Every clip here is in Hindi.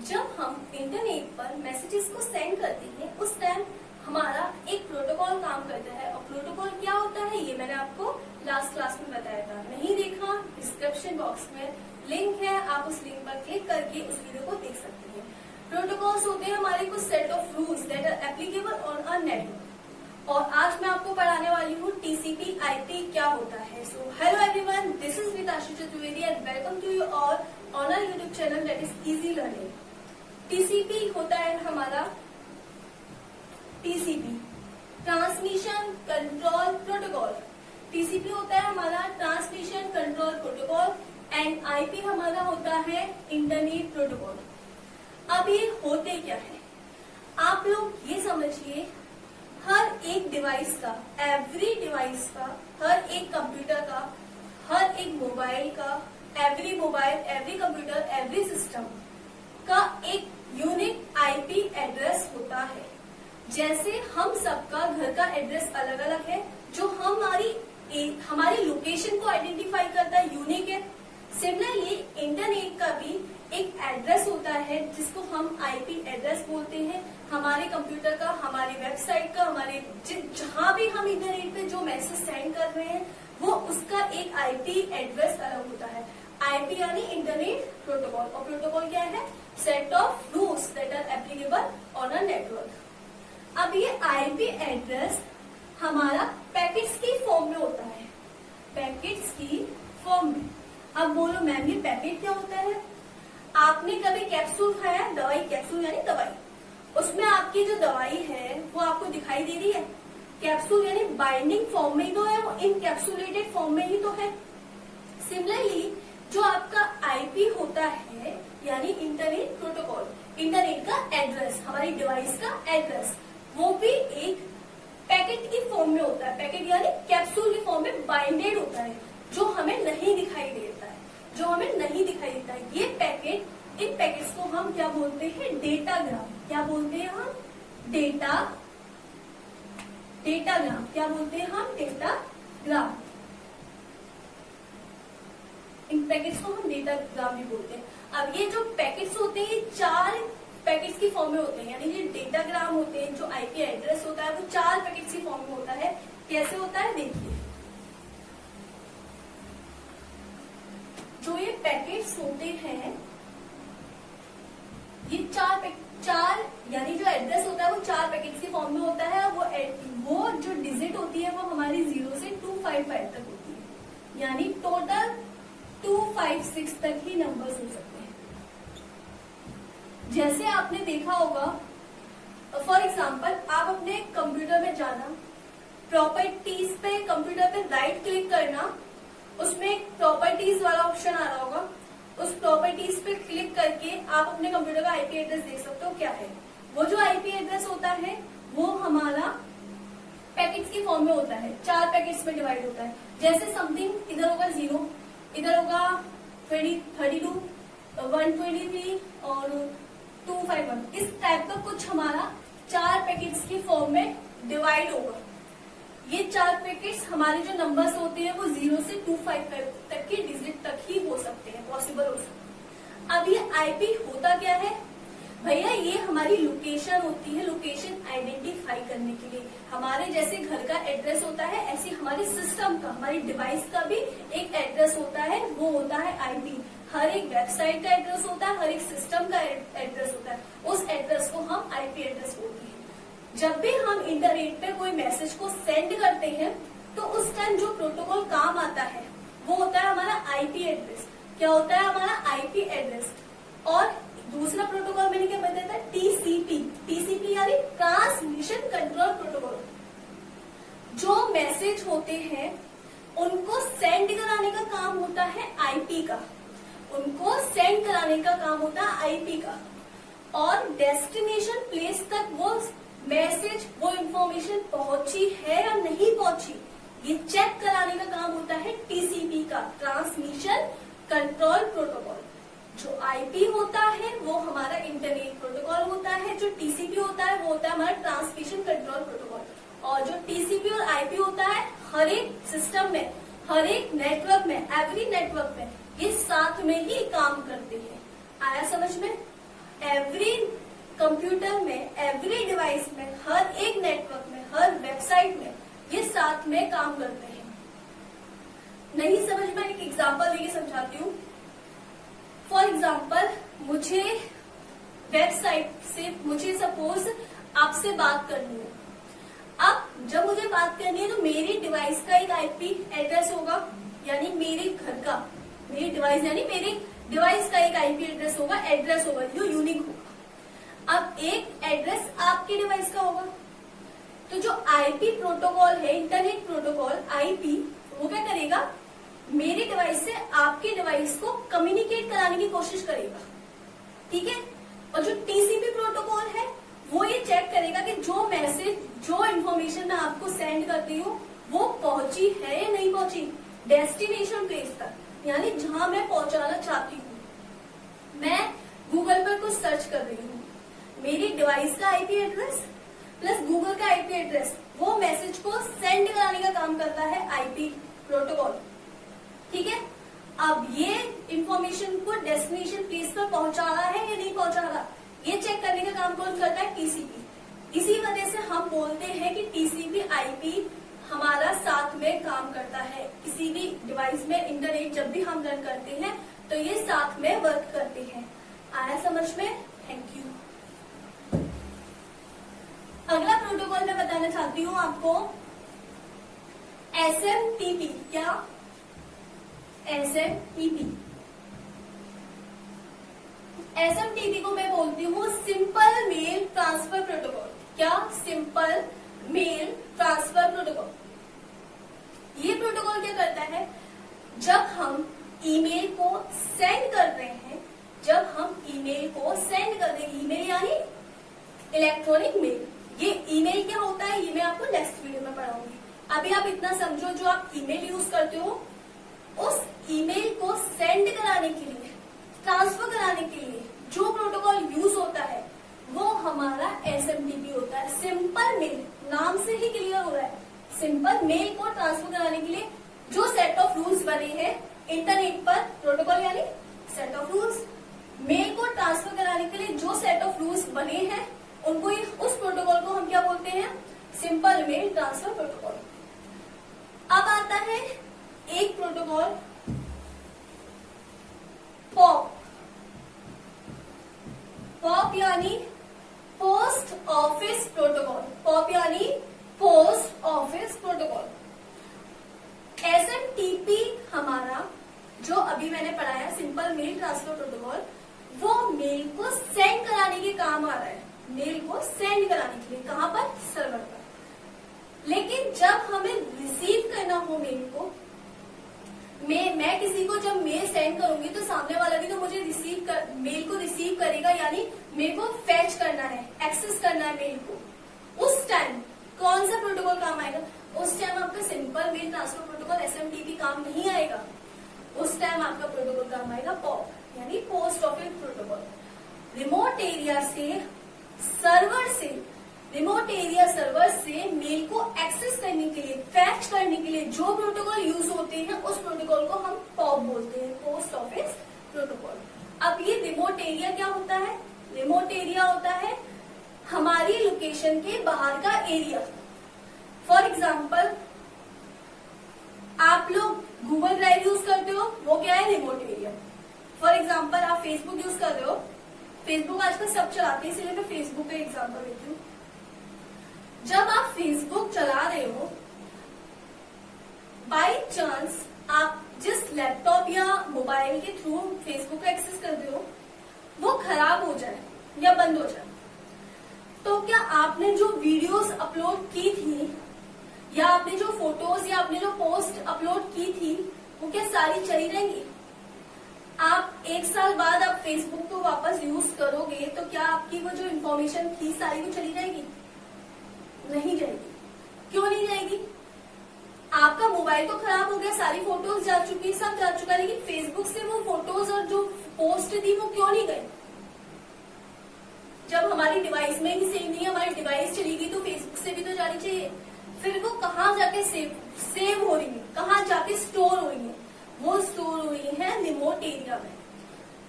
जब हम इंटरनेट पर मैसेजेस को सेंड करते हैं उस टाइम हमारा एक प्रोटोकॉल काम करता है। और प्रोटोकॉल क्या होता है ये मैंने आपको लास्ट क्लास में बताया था। नहीं देखा, डिस्क्रिप्शन बॉक्स में लिंक है, आप उस लिंक पर क्लिक करके उस वीडियो को देख सकते हैं। प्रोटोकॉल्स होते हैं हमारे कुछ set of rules that are applicable on a network. और आज मैं आपको पढ़ाने वाली हूँ टीसीपी आईपी क्या होता है। So hello everyone, this is Vitashi Chaturvedi and welcome to you all on our YouTube channel that is easy learning. TCP होता है हमारा TCP transmission control protocol. TCP होता है हमारा transmission control protocol and IP हमारा होता है इंटरनेट प्रोटोकॉल। अब ये होते क्या है, आप लोग ये समझिए, हर एक डिवाइस का, एवरी डिवाइस का, हर एक कंप्यूटर का, हर एक मोबाइल का, every mobile, every computer, every system का एक यूनिक आईपी एड्रेस होता है। जैसे हम सबका घर का एड्रेस अलग अलग है, जो हमारी लोकेशन को आइडेंटिफाई करता है, यूनिक है। सिमिलरली इंटरनेट का भी एक एड्रेस होता है जिसको हम आईपी एड्रेस बोलते हैं। हमारे कंप्यूटर का, हमारी वेबसाइट का, हमारे जहां भी हम इंटरनेट पे जो मैसेज सेंड कर रहे हैं वो उसका एक आईपी एड्रेस अलग होता है। आईपी यानी इंटरनेट प्रोटोकॉल, और प्रोटोकॉल क्या है? Set of rules that are applicable on a network. अब ये आईपी एड्रेस हमारा पैकेट्स की फॉर्म में होता है, पैकेट्स की फॉर्म में। अब बोलो मैम ये पैकेट क्या होता है? आपने कभी कैप्सूल खाया, दवाई, कैप्सूल यानी दवाई, उसमें आपकी जो दवाई है वो आपको दिखाई दे रही है। कैप्सूल यानी बाइंडिंग फॉर्म में ही तो है, वो इनकैप्सुलेटेड फॉर्म में ही तो है। सिमिलरली जो आपका आईपी होता है यानी इंटरनेट प्रोटोकॉल, इंटरनेट का एड्रेस, हमारी डिवाइस का एड्रेस, वो भी एक पैकेट की फॉर्म में होता है। पैकेट यानी कैप्सूल की फॉर्म में बाइंडेड होता है, जो हमें नहीं दिखाई देता है, जो हमें नहीं दिखाई देता है। ये पैकेट, इन पैकेट्स को हम क्या बोलते हैं? डेटाग्राम। क्या बोलते हैं हम? डेटाग्राम। क्या बोलते हैं हम? डेटाग्राम। इन पैकेट्स को हम डेटाग्राम भी बोलते हैं। अब ये जो पैकेट्स होते हैं, 4 पैकेट्स की फॉर्म में होते हैं, यानी ये डेटाग्राम होते हैं। जो आईपी एड्रेस होता है वो 4 पैकेट्स की फॉर्म में होता है। कैसे होता है देखिए, जो ये पैकेट्स होते हैं, ये 4 यानी जो एड्रेस होता है वो 4 पैकेट्स की फॉर्म में होता है। वो जो डिजिट होती है वो हमारी 0 से 255 तक होती है, यानी टोटल 256 तक ही नंबर्स हो सकते हैं। जैसे आपने देखा होगा, फॉर एग्जाम्पल आप अपने कंप्यूटर में जाना, प्रॉपर्टीज पे, कंप्यूटर पे राइट क्लिक करना, उसमें एक प्रॉपर्टीज वाला ऑप्शन आ रहा होगा, उस प्रॉपर्टीज पे क्लिक करके आप अपने कंप्यूटर का आईपी एड्रेस देख सकते हो क्या है। वो जो आईपी एड्रेस होता है वो हमारा पैकेट्स की फॉर्म में होता है, 4 पैकेट्स में डिवाइड होता है। जैसे समथिंग इधर होगा 0, इधर होगा 32, 123 और 251, इस टाइप का कुछ हमारा 4 पैकेट्स की फॉर्म में डिवाइड होगा। ये 4 पैकेट्स हमारे जो नंबर्स होते हैं वो 0 से 255 तक के डिजिट तक ही हो सकते हैं, पॉसिबल हो सकते हैं। अब ये आईपी होता क्या है भैया? ये हमारी लोकेशन होती है, लोकेशन आइडेंटिफाई करने के लिए। हमारे जैसे घर का एड्रेस होता है, ऐसे हमारे सिस्टम का, हमारी डिवाइस का भी एक एड्रेस होता है, वो होता है आईपी। हर एक वेबसाइट का एड्रेस होता है, हर एक सिस्टम का एड्रेस होता है, उस एड्रेस को हम आईपी एड्रेस बोलते हैं। जब भी हम इंटरनेट पे कोई मैसेज को सेंड करते हैं तो उस टाइम जो प्रोटोकॉल काम आता है वो होता है हमारा आईपी एड्रेस। क्या होता है? हमारा आईपी एड्रेस। और दूसरा प्रोटोकॉल मैंने क्या बताया था? टीसीपी। टीसीपी यानी ट्रांसमिशन कंट्रोल प्रोटोकॉल। जो मैसेज होते हैं उनको सेंड कराने का काम होता है आईपी का, उनको सेंड कराने का काम होता है आईपी का। और डेस्टिनेशन प्लेस तक वो मैसेज, वो इंफॉर्मेशन पहुंची है या नहीं पहुंची, ये चेक कराने का काम होता है टीसीपी का, ट्रांसमिशन कंट्रोल प्रोटोकॉल। जो आईपी होता है वो हमारा इंटरनेट प्रोटोकॉल होता है, जो टीसीपी होता है वो होता है हमारा ट्रांसमिशन कंट्रोल प्रोटोकॉल। और जो टीसीपी और आईपी होता है हर एक सिस्टम में, हर एक नेटवर्क में, एवरी नेटवर्क में ये साथ में ही काम करते हैं। आया समझ में? प्रोटोकॉल में एवरी डिवाइस में, हर एक नेटवर्क में, हर वेबसाइट में ये साथ में काम करते हैं। नहीं समझ में एक एग्जांपल देके समझाती हूँ। फॉर एग्जांपल, मुझे वेबसाइट से मुझे सपोज आपसे बात करनी है। अब जब मुझे बात करनी है तो मेरी डिवाइस का एक आईपी एड्रेस होगा, यानी मेरे घर का, मेरी डिवाइस यानी मेरी डिवाइस का एक आईपी एड्रेस होगा जो यूनिक होगा। अब एक एड्रेस आपकी डिवाइस का होगा। तो जो आईपी प्रोटोकॉल है, इंटरनेट प्रोटोकॉल आईपी, वो क्या करेगा, मेरी डिवाइस से आपकी डिवाइस को कम्युनिकेट कराने की कोशिश करेगा, ठीक है। और जो टीसीपी प्रोटोकॉल है वो ये चेक करेगा कि जो मैसेज, जो इन्फॉर्मेशन मैं आपको सेंड करती हूँ वो पहुंची है या नहीं पहुंची डेस्टिनेशन प्लेस तक, यानी जहां मैं पहुंचाना चाहती हूँ। मैं गूगल पर कुछ सर्च कर रही हूँ, मेरी डिवाइस का आईपी एड्रेस प्लस गूगल का आईपी एड्रेस, वो मैसेज को सेंड कराने का काम करता है आईपी प्रोटोकॉल, ठीक है। अब ये इंफॉर्मेशन को डेस्टिनेशन प्लेस पर पहुंचा रहा है या नहीं पहुंचा रहा, ये चेक करने का काम कौन करता है, टीसीपी। इसी वजह से हम बोलते हैं कि टीसीपी आईपी हमारा साथ में काम करता है। किसी भी डिवाइस में इंटरनेट जब भी हम रन करते हैं तो ये साथ में वर्क करते हैं। आया समझ में? Thank you. अगला प्रोटोकॉल मैं बताना चाहती हूँ आपको, एसएमटीपी। क्या? एसएमटीपी। एसएमटीपी को मैं बोलती हूँ सिंपल मेल ट्रांसफर प्रोटोकॉल। क्या? Simple mail transfer protocol. ये प्रोटोकॉल क्या करता है, जब हम ईमेल को सेंड कर रहे हैं, ईमेल यानी इलेक्ट्रॉनिक मेल। ये ईमेल क्या होता है ये मैं आपको नेक्स्ट वीडियो में पढ़ाऊंगी। अभी आप इतना समझो, जो आप ईमेल यूज करते हो उस ईमेल को सेंड कराने के लिए, ट्रांसफर कराने के लिए जो प्रोटोकॉल यूज होता है वो हमारा एसएमटीपी होता है। सिंपल मेल, नाम से ही क्लियर हो रहा है, सिंपल मेल को ट्रांसफर कराने के लिए जो सेट ऑफ रूल्स बने हैं इंटरनेट पर, प्रोटोकॉल यानी सेट ऑफ रूल्स। मेल को ट्रांसफर कराने के लिए जो सेट ऑफ रूल्स बने हैं उनको ही, उस प्रोटोकॉल को हम क्या बोलते हैं, सिंपल मेल ट्रांसफर प्रोटोकॉल। अब आता है एक प्रोटोकॉल पॉप। पॉप यानी पोस्ट ऑफिस प्रोटोकॉल। पॉप यानी पोस्ट ऑफिस प्रोटोकॉल। एसएमटीपी हमारा जो अभी मैंने पढ़ाया सिंपल मेल ट्रांसफर प्रोटोकॉल, वो मेल को सेंड कराने के काम आ रहा है, मेल को सेंड कराने के लिए। कहां पर? सर्वर पर। लेकिन जब हमें रिसीव करना हो मेल को, मैं किसी को जब मेल सेंड करूंगी तो सामने वाला भी तो मुझे मेल को रिसीव करेगा, यानी मेरे को फैच करना है, एक्सेस करना है मेल को। उस टाइम कौन सा प्रोटोकॉल काम आएगा? उस टाइम आपका simple mail transfer protocol SMTP काम नहीं आएगा, उस टाइम आपका प्रोटोकॉल काम आएगा पॉप यानी post office protocol. Remote area server से मेल को एक्सेस करने के लिए, फैच करने के लिए जो प्रोटोकॉल यूज होते हैं उस प्रोटोकॉल को हम पॉप बोलते हैं, पोस्ट ऑफिस प्रोटोकॉल। अब ये रिमोट एरिया क्या होता है? रिमोट एरिया होता है हमारी लोकेशन के बाहर का एरिया। फॉर एग्जाम्पल, आप लोग गूगल ड्राइव यूज करते हो, वो क्या है? Remote area. फॉर एग्जाम्पल, आप फेसबुक यूज कर रहे हो, फेसबुक आजकल सब चलाते हैं, इसलिए मैं फेसबुक का एग्जाम्पल देती हूँ। जब आप फेसबुक चला रहे हो, बाय चांस आप जिस लैपटॉप या मोबाइल के थ्रू फेसबुक का एक्सेस कर रहे हो वो खराब हो जाए या बंद हो जाए, तो क्या आपने जो वीडियोस अपलोड की थी या आपने जो फोटोज या आपने जो पोस्ट अपलोड की थी वो क्या सारी चली रहेंगी? आप एक साल बाद आप फेसबुक को वापस यूज करोगे तो क्या आपकी वो जो इन्फॉर्मेशन थी सारी वो चली जाएगी? नहीं जाएगी। क्यों नहीं जाएगी? आपका मोबाइल तो खराब हो गया, सारी फोटोज जा चुकी, सब जा चुका, लेकिन फेसबुक से वो फोटोज और जो पोस्ट थी वो क्यों नहीं गई? जब हमारी डिवाइस में ही सेव नहीं है, हमारी डिवाइस चली गई तो फेसबुक से भी तो जानी चाहिए। फिर वो कहाँ जाके सेव हो रही है, कहाँ जाके स्टोर हो रही है? वो स्टोर हो रही है रिमोट एरिया में।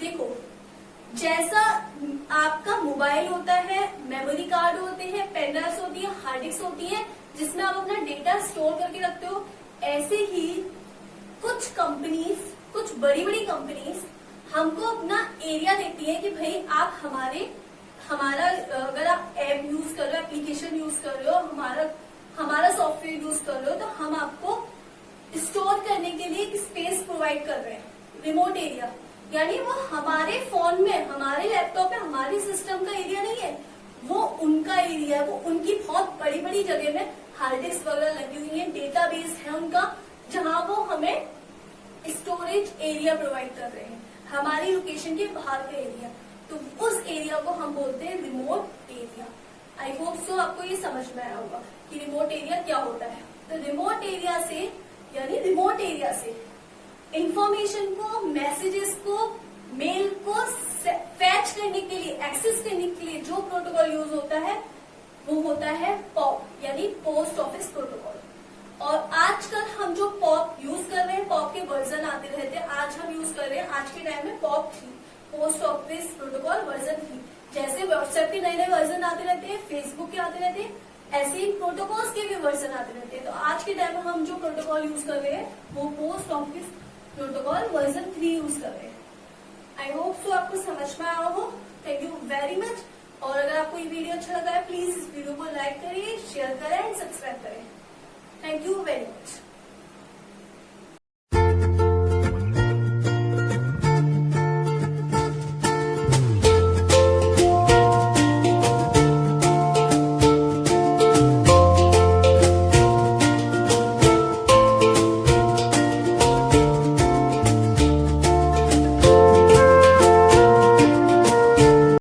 देखो, जैसा आपका मोबाइल होता है, मेमोरी कार्ड होते हैं, पेन ड्राइव्स होती है, हार्ड डिस्क होती है, जिसमें आप अपना डेटा स्टोर करके रखते हो। ऐसे ही कुछ कंपनीज, कुछ बड़ी बड़ी कंपनीज हमको अपना एरिया देती है कि भाई आप हमारा अगर आप ऐप यूज कर रहे हो, एप्लीकेशन यूज कर रहे हो, हमारा सॉफ्टवेयर यूज कर रहे हो, तो हम आपको स्टोर करने के लिए एक स्पेस प्रोवाइड कर रहे हैं, रिमोट एरिया। यानी वो हमारे फोन में, हमारे लैपटॉप में, हमारे सिस्टम का एरिया नहीं है, वो उनका एरिया है। वो उनकी बहुत बड़ी बड़ी जगह में हार्ड डिस्क वगैरह लगी हुई है, डेटाबेस है उनका, जहां वो हमें स्टोरेज एरिया प्रोवाइड कर रहे हैं, हमारी लोकेशन के बाहर का एरिया। तो उस एरिया को हम बोलते हैं remote area. I hope so आपको ये समझ में आया होगा कि रिमोट एरिया क्या होता है। तो रिमोट एरिया से, यानी रिमोट एरिया से इंफॉर्मेशन को, मैसेजेस को, मेल को फैच करने के लिए, एक्सेस करने के लिए जो प्रोटोकॉल यूज होता है वो होता है पॉप, यानी पोस्ट ऑफिस प्रोटोकॉल। और आजकल हम जो पॉप यूज कर रहे हैं, पॉप के वर्जन आते रहते हैं। आज हम यूज कर रहे हैं, आज के टाइम में pop 3, post office protocol version 3। जैसे व्हाट्सएप के नए नए वर्जन आते रहते हैं, फेसबुक के आते रहते हैं, ऐसे ही प्रोटोकॉल्स के भी वर्जन आते रहते हैं। तो आज के टाइम में हम जो प्रोटोकॉल यूज कर रहे हैं वो post office protocol version 3 use कर रहे हैं। आई होप सो आपको समझ में आया हो। Thank you very much. और अगर आपको ये वीडियो अच्छा लगा है, प्लीज इस वीडियो को लाइक करिए, शेयर करें एंड सब्सक्राइब करें। Thank you very much.